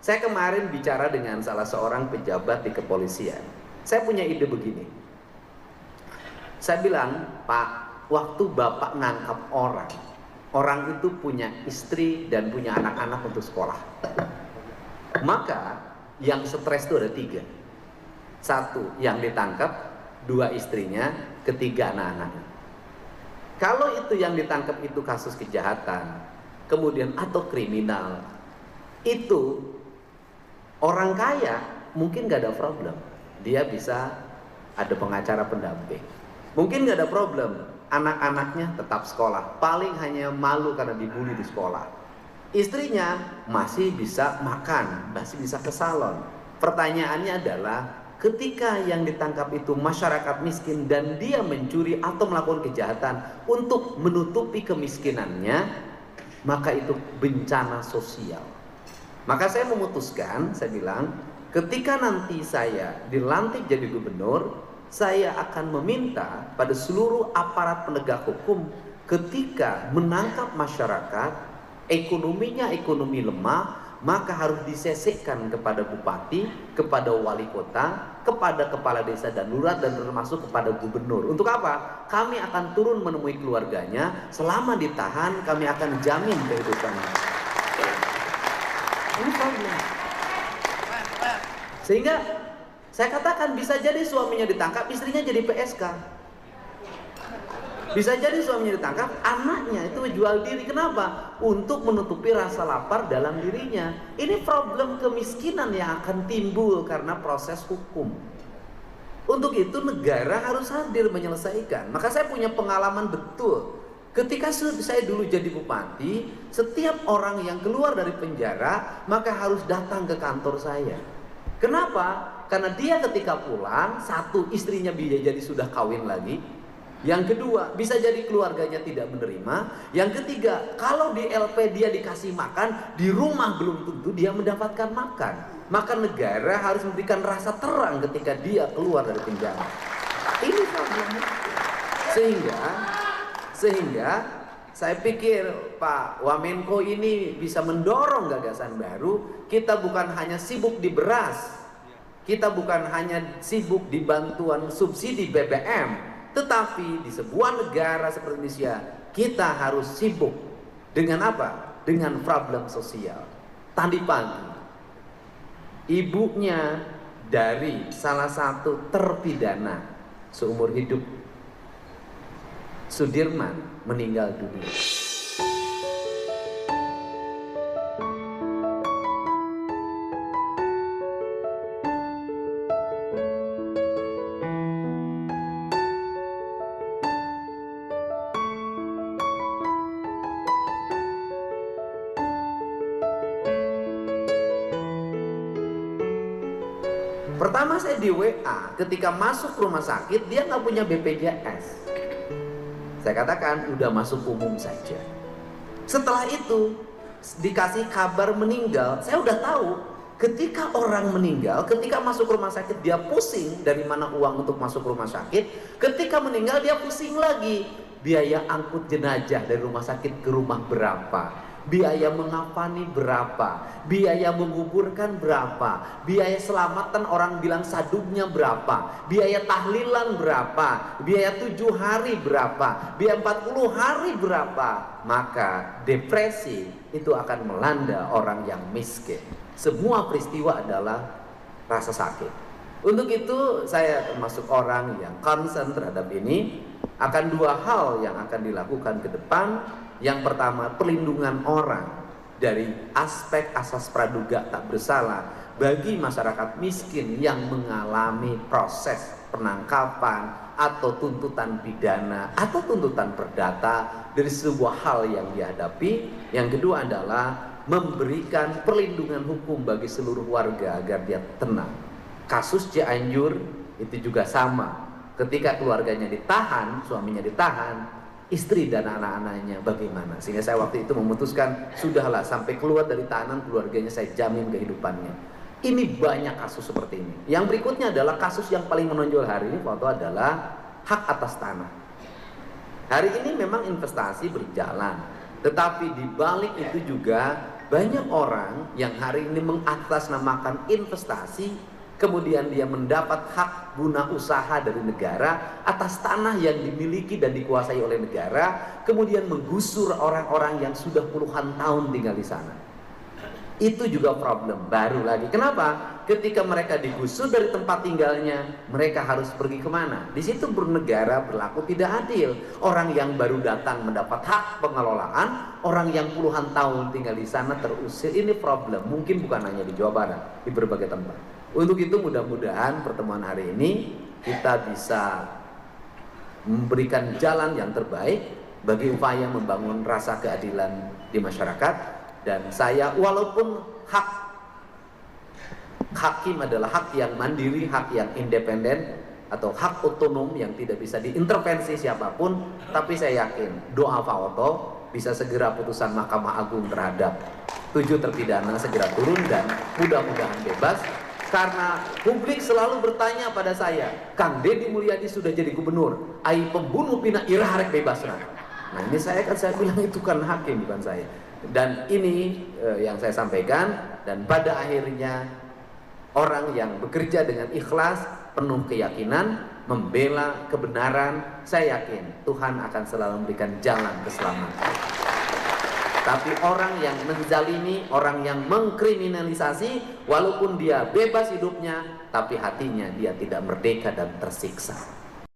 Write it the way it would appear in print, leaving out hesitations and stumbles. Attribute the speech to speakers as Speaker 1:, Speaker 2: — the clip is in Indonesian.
Speaker 1: Saya kemarin bicara dengan salah seorang pejabat di kepolisian. Saya punya ide begini. Saya bilang, Pak, waktu Bapak nangkap orang itu punya istri dan punya anak-anak untuk sekolah. Maka yang stres itu ada 3. 1 yang ditangkap, 2 istrinya, ketiga anak-anaknya. Kalau itu yang ditangkap itu kasus kejahatan, kemudian atau kriminal, itu orang kaya mungkin gak ada problem, dia bisa ada pengacara pendamping. Mungkin gak ada problem, anak-anaknya tetap sekolah, paling hanya malu karena dibully di sekolah. Istrinya masih bisa makan, masih bisa ke salon. Pertanyaannya adalah, ketika yang ditangkap itu masyarakat miskin dan dia mencuri atau melakukan kejahatan untuk menutupi kemiskinannya, maka itu bencana sosial. Maka saya memutuskan, saya bilang, ketika nanti saya dilantik jadi gubernur, saya akan meminta pada seluruh aparat penegak hukum ketika menangkap masyarakat, ekonominya ekonomi lemah, maka harus disesekkan kepada bupati, kepada wali kota, kepada kepala desa dan lurah, dan termasuk kepada gubernur. Untuk apa? Kami akan turun menemui keluarganya. Selama ditahan, kami akan jamin kehidupannya. Ini problem. Sehingga saya katakan, bisa jadi suaminya ditangkap, istrinya jadi PSK. Bisa jadi suaminya ditangkap, anaknya itu jual diri. Kenapa? Untuk menutupi rasa lapar dalam dirinya. Ini problem kemiskinan yang akan timbul karena proses hukum. Untuk itu negara harus hadir menyelesaikan. Maka saya punya pengalaman betul. Ketika saya dulu jadi bupati, setiap orang yang keluar dari penjara maka harus datang ke kantor saya. Kenapa? Karena dia ketika pulang, 1, istrinya bisa jadi sudah kawin lagi. Yang kedua, bisa jadi keluarganya tidak menerima. Yang ketiga, kalau di LP dia dikasih makan, di rumah belum tentu dia mendapatkan makan. Maka negara harus memberikan rasa terang ketika dia keluar dari penjara. Ini problemnya. Sehingga saya pikir Pak Wamenko ini bisa mendorong gagasan baru. Kita bukan hanya sibuk di beras, kita bukan hanya sibuk di bantuan subsidi BBM, tetapi di sebuah negara seperti Indonesia, kita harus sibuk dengan apa? Dengan problem sosial. Tadi pagi, ibunya dari salah satu terpidana seumur hidup, Sudirman, meninggal dunia. Pertama saya di WA, ketika masuk rumah sakit dia nggak punya BPJS. Saya katakan udah masuk umum saja. Setelah itu dikasih kabar meninggal, saya udah tahu ketika orang meninggal, ketika masuk rumah sakit dia pusing dari mana uang untuk masuk rumah sakit. Ketika meninggal dia pusing lagi, biaya angkut jenazah dari rumah sakit ke rumah berapa, biaya mengafani berapa, biaya menguburkan berapa, biaya selamatan orang bilang sadungnya berapa, biaya tahlilan berapa, biaya 7 hari berapa, biaya 40 hari berapa. Maka depresi itu akan melanda orang yang miskin. Semua peristiwa adalah rasa sakit. Untuk itu saya termasuk orang yang concern terhadap ini. Akan 2 hal yang akan dilakukan ke depan. Yang pertama, perlindungan orang dari aspek asas praduga tak bersalah bagi masyarakat miskin yang mengalami proses penangkapan atau tuntutan pidana atau tuntutan perdata dari sebuah hal yang dihadapi. Yang kedua adalah memberikan perlindungan hukum bagi seluruh warga agar dia tenang. Kasus Cianjur itu juga sama. Ketika keluarganya ditahan, suaminya ditahan, istri dan anak-anaknya bagaimana? Sehingga saya waktu itu memutuskan, sudahlah sampai keluar dari tahanan keluarganya saya jamin kehidupannya. Ini banyak kasus seperti ini. Yang berikutnya adalah kasus yang paling menonjol hari ini foto adalah hak atas tanah. Hari ini memang investasi berjalan, tetapi di balik itu juga banyak orang yang hari ini mengatasnamakan investasi, kemudian dia mendapat hak guna usaha dari negara atas tanah yang dimiliki dan dikuasai oleh negara, kemudian menggusur orang-orang yang sudah puluhan tahun tinggal di sana. Itu juga problem baru lagi. Kenapa? Ketika mereka digusur dari tempat tinggalnya, mereka harus pergi kemana? Di situ bernegara berlaku tidak adil. Orang yang baru datang mendapat hak pengelolaan, orang yang puluhan tahun tinggal di sana terusir. Ini problem, mungkin bukan hanya di Jawa Barat, di berbagai tempat. Untuk itu mudah-mudahan pertemuan hari ini kita bisa memberikan jalan yang terbaik bagi upaya membangun rasa keadilan di masyarakat. Dan saya, walaupun hak hakim adalah hak yang mandiri, hak yang independen, atau hak otonom yang tidak bisa diintervensi siapapun, tapi saya yakin doa Fa'oto bisa segera putusan Mahkamah Agung terhadap 7 terpidana segera turun dan mudah-mudahan bebas. Karena publik selalu bertanya pada saya, Kang Deddy Mulyadi sudah jadi gubernur, ai pembunuh pina irarek bebas. Nah ini saya bilang itu kan hakim, bukan saya. Dan ini yang saya sampaikan, dan pada akhirnya orang yang bekerja dengan ikhlas, penuh keyakinan, membela kebenaran, saya yakin Tuhan akan selalu memberikan jalan keselamatan. Tapi orang yang menzalimi, orang yang mengkriminalisasi, walaupun dia bebas hidupnya, tapi hatinya dia tidak merdeka dan tersiksa.